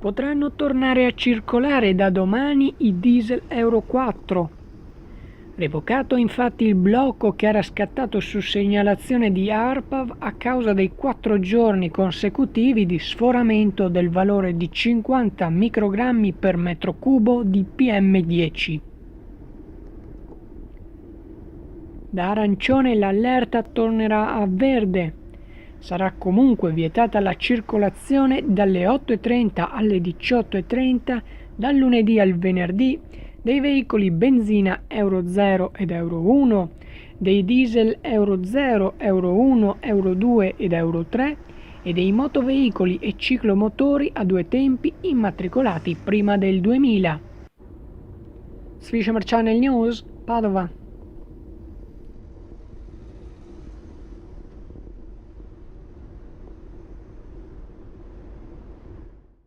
Potranno tornare a circolare da domani i diesel Euro 4. Revocato infatti il blocco che era scattato su segnalazione di ARPAV a causa dei 4 giorni consecutivi di sforamento del valore di 50 microgrammi per metro cubo di PM10. Da arancione l'allerta tornerà a verde. Sarà comunque vietata la circolazione dalle 8:30 alle 18:30 dal lunedì al venerdì dei veicoli benzina Euro 0 ed Euro 1, dei diesel Euro 0, Euro 1, Euro 2 ed Euro 3 e dei motoveicoli e ciclomotori a due tempi immatricolati prima del 2000. Swisher Channel News, Padova.